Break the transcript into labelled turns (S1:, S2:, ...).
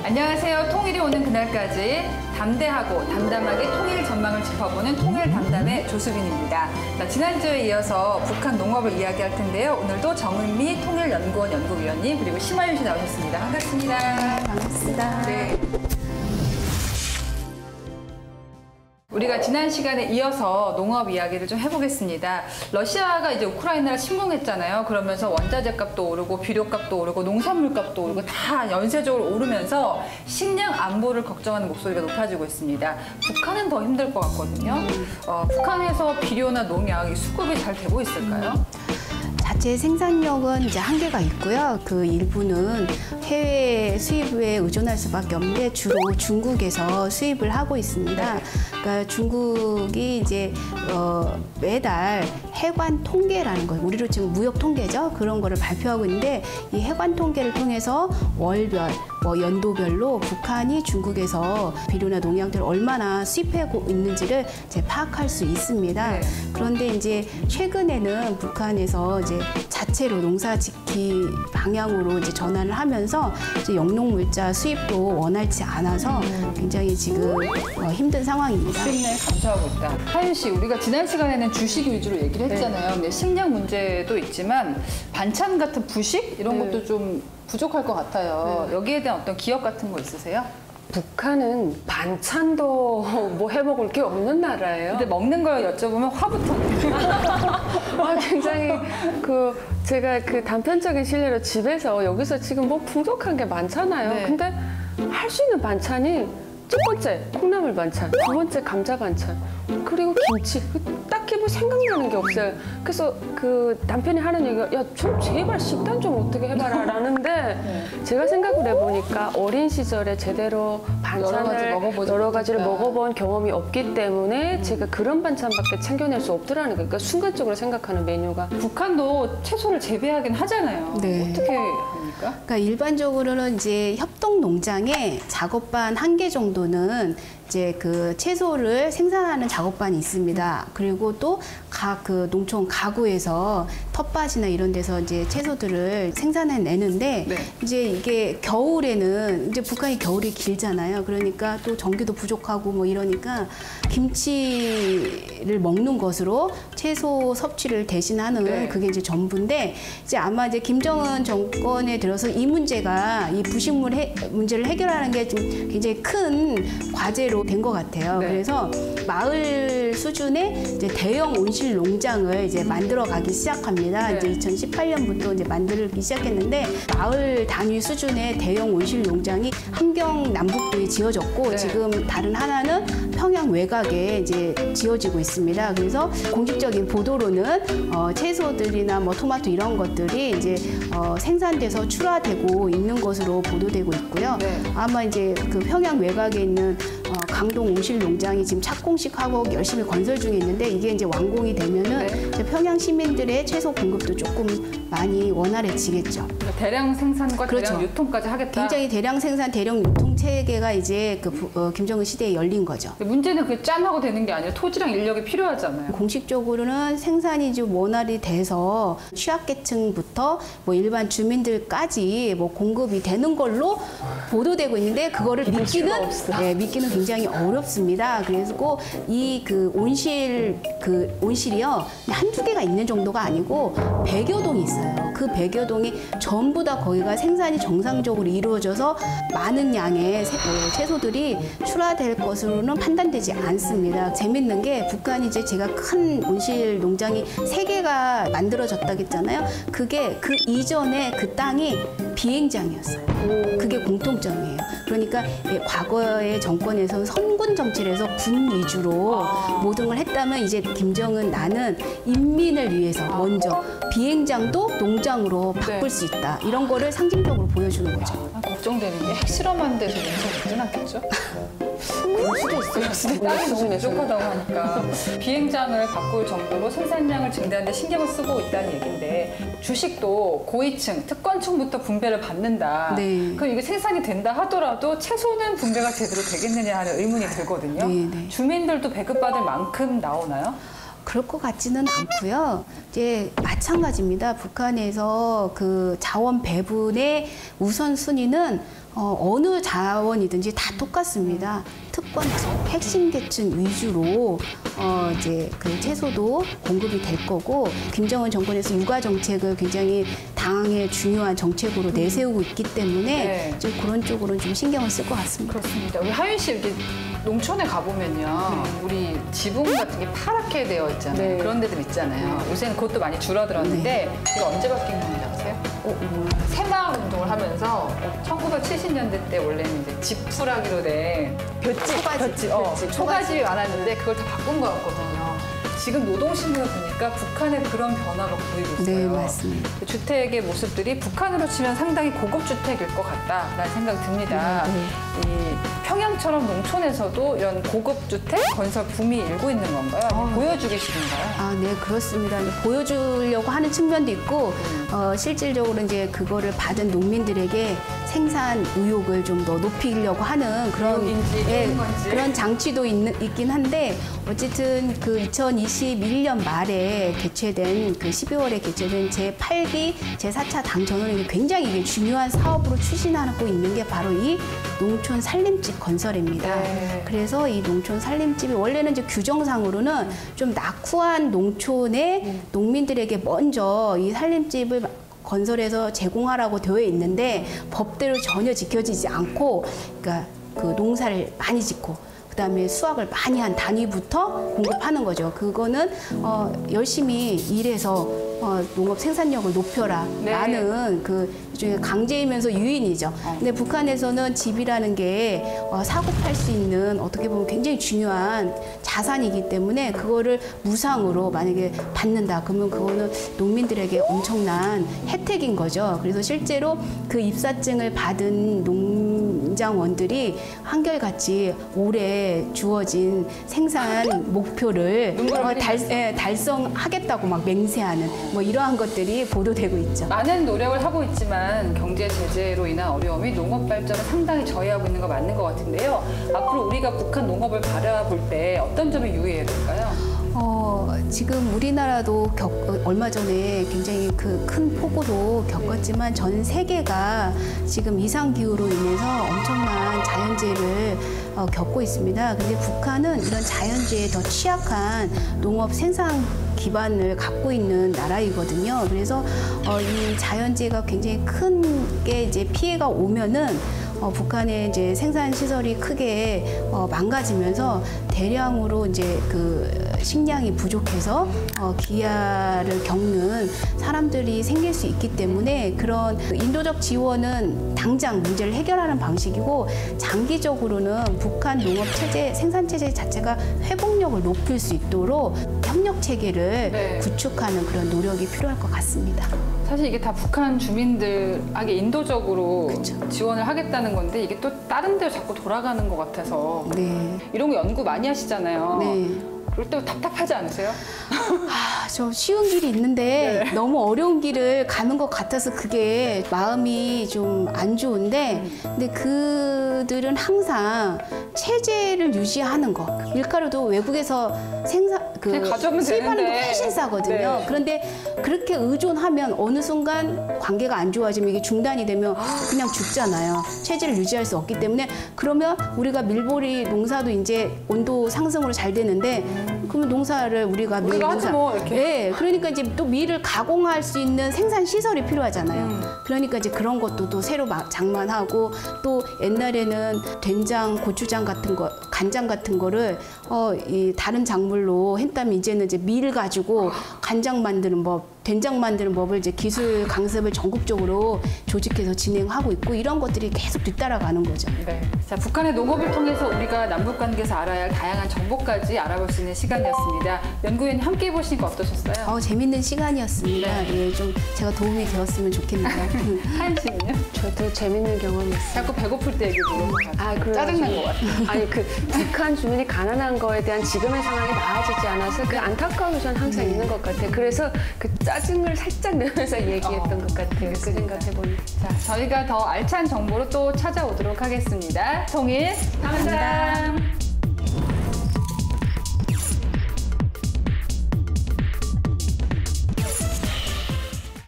S1: 안녕하세요. 통일이 오는 그날까지 담대하고 담담하게 통일 전망을 짚어보는 통일 담담의 조수빈입니다. 자, 지난주에 이어서 북한 농업을 이야기할 텐데요. 오늘도 정은미 통일연구원 연구위원님 그리고 심화윤 씨 나오셨습니다. 반갑습니다.
S2: 반갑습니다.
S1: 네. 우리가 지난 시간에 이어서 농업 이야기를 좀 해보겠습니다. 러시아가 이제 우크라이나를 침공했잖아요. 그러면서 원자재 값도 오르고 비료 값도 오르고 농산물 값도 오르고 다 연쇄적으로 오르면서 식량 안보를 걱정하는 목소리가 높아지고 있습니다. 북한은 더 힘들 것 같거든요. 북한에서 비료나 농약, 수급이 잘 되고 있을까요?
S2: 자체 생산력은 이제 한계가 있고요. 그 일부는 해외 수입에 의존할 수밖에 없는데 주로 중국에서 수입을 하고 있습니다. 그러니까 중국이 이제 매달 해관 통계라는 거, 우리로 지금 무역 통계죠. 그런 거를 발표하고 있는데 이 해관 통계를 통해서 월별, 연도별로 북한이 중국에서 비료나 농약들을 얼마나 수입하고 있는지를 이제 파악할 수 있습니다.
S1: 네.
S2: 그런데 이제 최근에는 북한에서 이제 자체로 농사짓기 방향으로 이제 전환을 하면서 이제 영농물자 수입도 원활치 않아서 굉장히 지금 힘든 상황입니다.
S1: 수입량이 감소하고 있다. 하윤 씨, 우리가 지난 시간에는 주식 위주로 얘기를 했잖아요. 근데 식량 문제도 있지만 반찬 같은 부식 이런 것도 좀 부족할 것 같아요. 여기에 대한 어떤 기업 같은 거 있으세요?
S3: 북한은 반찬도 뭐 해먹을 게 없는 나라예요.
S1: 근데 먹는 걸 여쭤보면 화부터.
S3: 굉장히 제가 단편적인 실례로 집에서 여기서 지금 뭐 풍족한 게 많잖아요.
S1: 네.
S3: 근데 할 수 있는 반찬이 첫 번째 콩나물 반찬, 두 번째 감자 반찬, 그리고 김치. 딱히 뭐 생각나는 게 없어요. 그래서 남편이 하는 얘기가 야, 좀 제발 식단 좀 어떻게 해봐라 라는데 제가 생각을 해보니까 어린 시절에 제대로 반찬을 여러 가지를 먹어본 경험이 없기 때문에 제가 그런 반찬밖에 챙겨낼 수 없더라는 거예요. 그러니까 순간적으로 생각하는 메뉴가.
S1: 북한도 채소를 재배하긴 하잖아요.
S2: 네.
S1: 어떻게 합니까?
S2: 그러니까 일반적으로는 이제 협동 농장에 작업반 1개 정도는 이제 그 채소를 생산하는 작업반이 있습니다. 그리고 또 각 농촌 가구에서 텃밭이나 이런 데서 이제 채소들을 생산해내는데
S1: 네.
S2: 이제 이게 겨울에는 이제 북한이 겨울이 길잖아요. 그러니까 또 전기도 부족하고 뭐 이러니까 김치를 먹는 것으로 채소 섭취를 대신하는
S1: 네.
S2: 그게 이제 전부인데 이제 아마 이제 김정은 정권에 들어서 이 문제가 이 부식물 문제를 해결하는 게 좀 굉장히 큰 과제로 된 것 같아요.
S1: 네.
S2: 그래서 마을 수준의 이제 대형 온실 농장을 이제 만들어가기 시작합니다.
S1: 네.
S2: 이제 2018년부터 이제 만들기 시작했는데 마을 단위 수준의 대형 온실 농장이 함경 남북부에 지어졌고
S1: 네.
S2: 지금 다른 하나는 평양 외곽에 이제 지어지고 있습니다. 그래서 공식적인 보도로는 채소들이나 뭐 토마토 이런 것들이 이제 생산돼서 출하되고 있는 것으로 보도되고 있고요.
S1: 네.
S2: 아마 이제 그 평양 외곽에 있는 강동 온실 농장이 지금 착공식하고 열심히 건설 중에 있는데 이게 이제 완공이 되면은
S1: 네.
S2: 이제 평양 시민들의 채소 공급도 조금 많이 원활해지겠죠.
S1: 그러니까 대량 생산과
S2: 그렇죠.
S1: 대량 유통까지 하겠다.
S2: 굉장히 대량 생산, 대량 유통 체계가 이제 김정은 시대에 열린 거죠.
S1: 문제는 그 짠하고 되는 게 아니라 토지랑 인력이 필요하잖아요.
S2: 공식적으로는 생산이 좀 원활히 돼서 취약계층부터 뭐 일반 주민들까지 뭐 공급이 되는 걸로 보도되고 있는데 그거를 믿기는 굉장히 어렵습니다. 그래서 이 온실이요 한두 개가 있는 정도가 아니고 100여 동이 있어요. 그 100여 동이 전부 다 거기가 생산이 정상적으로 이루어져서 많은 양의 채소들이 출하될 것으로는 판단되지 않습니다. 재밌는 게 북한이 이제 제가 큰 온실 농장이 3개가 만들어졌다고 했잖아요. 그게 그 이전에 그 땅이 비행장이었어요. 그게 공통점이에요. 그러니까 과거의 정권에서는 선군 정치를 해서 군 위주로 모든 걸 했다면 이제 김정은 나는 인민을 위해서 먼저 비행장도 농장으로 바꿀 수 있다. 이런 거를 상징적으로 보여주는 거죠.
S1: 걱정되는 게 핵실험하는 데서 용서 되진 않겠죠? 그럴 수도 있어요. 땅이 너무 부족하다고 하니까 비행장을 바꿀 정도로 생산량을 증대하는 데 신경을 쓰고 있다는 얘기인데 주식도 고위층, 특권층부터 분배를 받는다.
S2: 네.
S1: 그럼 이게 생산이 된다 하더라도 채소는 분배가 제대로 되겠느냐 하는 의문이 들거든요.
S2: 네, 네.
S1: 주민들도 배급받을 만큼 나오나요?
S2: 그럴 것 같지는 않고요. 이제 마찬가지입니다. 북한에서 그 자원 배분의 우선순위는 어느 자원이든지 다 똑같습니다. 특권층, 핵심 계층 위주로 이제 그 채소도 공급이 될 거고, 김정은 정권에서 육아 정책을 굉장히 당의 중요한 정책으로 내세우고 있기 때문에
S1: 네.
S2: 좀 그런 쪽으로는 좀 신경을 쓸 것 같습니다.
S1: 그렇습니다. 우리 하윤 씨 이렇게 농촌에 가보면요, 우리 지붕 같은 게 파랗게 되어 있잖아요.
S3: 네.
S1: 그런 데들 있잖아요. 요새는 그것도 많이 줄어들었는데 이거 언제 바뀐 건지 아세요? 새마을 운동을 하면서 1970년대 때 원래는 이제 지푸라기로 된 볏짚, 초가집이 많았는데 그걸 다 바꾼 것 같거든요. 지금 노동신문을 보니까 북한의 그런 변화가 보이고 있어요.
S2: 네, 맞습니다.
S1: 주택의 모습들이 북한으로 치면 상당히 고급 주택일 것 같다라는 생각이 듭니다. 이 평양처럼 농촌에서도 이런 고급 주택 건설 붐이 일고 있는 건가요? 보여주고 싶은가요?
S2: 아, 네, 그렇습니다. 보여주려고 하는 측면도 있고, 실질적으로 이제 그거를 받은 농민들에게 생산 의욕을 좀 더 높이려고 하는 그런,
S1: 의욕인지,
S2: 예,
S1: 건지.
S2: 그런 장치도 있긴 한데, 어쨌든 그 2021년 말에 개최된, 그 12월에 개최된 제8기 제4차 당전원이 굉장히 이게 중요한 사업으로 추진하고 있는 게 바로 이 농촌 살림집 건설입니다.
S1: 네.
S2: 그래서 이 농촌 살림집이 원래는 이제 규정상으로는 좀 낙후한 농촌의 농민들에게 먼저 이 살림집을 건설해서 제공하라고 되어 있는데 법대로 전혀 지켜지지 않고, 그러니까 그 농사를 많이 짓고 그다음에 수확을 많이 한 단위부터 공급하는 거죠. 그거는 열심히 일해서 농업 생산력을 높여라 라는 그 일종의 강제이면서 유인이죠. 근데 북한에서는 집이라는 게 사고 팔 수 있는 어떻게 보면 굉장히 중요한 자산이기 때문에 그거를 무상으로 만약에 받는다 그러면 그거는 농민들에게 엄청난 혜택인 거죠. 그래서 실제로 그 입사증을 받은 농장원들이 한결같이 올해 주어진 생산 목표를 달성하겠다고 막 맹세하는 뭐 이러한 것들이 보도되고 있죠.
S1: 많은 노력을 하고 있지만 경제 제재로 인한 어려움이 농업 발전을 상당히 저해하고 있는 거 맞는 것 같은데요. 앞으로 우리가 북한 농업을 바라볼 때 어떤 점에 유의해야 될까요?
S2: 지금 우리나라도 얼마 전에 굉장히 그 큰 폭우로 겪었지만 전 세계가 지금 이상기후로 인해서 엄청난 자연재해를 겪고 있습니다. 근데 북한은 이런 자연재해에 더 취약한 농업 생산 기반을 갖고 있는 나라이거든요. 그래서 이 자연재해가 굉장히 큰 게 이제 피해가 오면은 북한의 이제 생산 시설이 크게 망가지면서 대량으로 이제 그 식량이 부족해서 기아를 겪는 사람들이 생길 수 있기 때문에 그런 인도적 지원은 당장 문제를 해결하는 방식이고 장기적으로는 북한 농업 체제, 생산 체제 자체가 회복력을 높일 수 있도록 협력 체계를 구축하는 그런 노력이 필요할 것 같습니다.
S1: 사실 이게 다 북한 주민들에게 인도적으로 지원을 하겠다는 건데 이게 또 다른 데로 자꾸 돌아가는 것 같아서 이런 거 연구 많이 하시잖아요. 그럴 때 답답하지 않으세요?
S2: 저 쉬운 길이 있는데 너무 어려운 길을 가는 것 같아서 그게 마음이 좀 안 좋은데 근데 그들은 항상 체제를 유지하는 거 밀가루도 외국에서 수입하는 게 훨씬 싸거든요. 그런데 그렇게 의존하면 어느 순간 관계가 안 좋아지면 이게 중단이 되면 그냥 죽잖아요. 체제를 유지할 수 없기 때문에 그러면 우리가 밀보리 농사도 이제 온도 상승으로 잘 되는데 그러면 농사를 우리가
S1: 하지 뭐 이렇게.
S2: 네, 그러니까 이제 또 밀을 가공할 수 있는 생산 시설이 필요하잖아요. 그러니까 이제 그런 것도 또 새로 장만하고 또 옛날에는 된장, 고추장 같은 거, 간장 같은 거를 이 다른 작물로 했다면 이제는 이제 밀 가지고 간장 만드는 법, 된장 만드는 법을 이제 기술 강습을 전국적으로 조직해서 진행하고 있고 이런 것들이 계속 뒤따라가는 거죠.
S1: 자, 북한의 농업을 통해서 우리가 남북 관계에서 알아야 할 다양한 정보까지 알아볼 수 있는 시간이었습니다. 연구위원님 함께 해보시니까 어떠셨어요?
S2: 재밌는 시간이었습니다. 예, 좀 제가 도움이 되었으면 좋겠네요.
S1: 하윤 씨는요?
S3: 저도 재밌는 경험이었어요.
S1: 자꾸 배고플 때 얘기 들은 것 같아요.
S3: 짜증난
S1: 짜증난 것 같아요.
S3: 아니 그 북한 주민이 가난한 거에 대한 지금의 상황이 나아지지 않아서 그 안타까움이 저는 항상 있는 것 같아요. 그래서 그 짜증을 살짝 내면서 얘기했던 것 같아요. 그 생각해보니.
S1: 자, 저희가 더 알찬 정보로 또 찾아오도록 하겠습니다. 통일 감사합니다.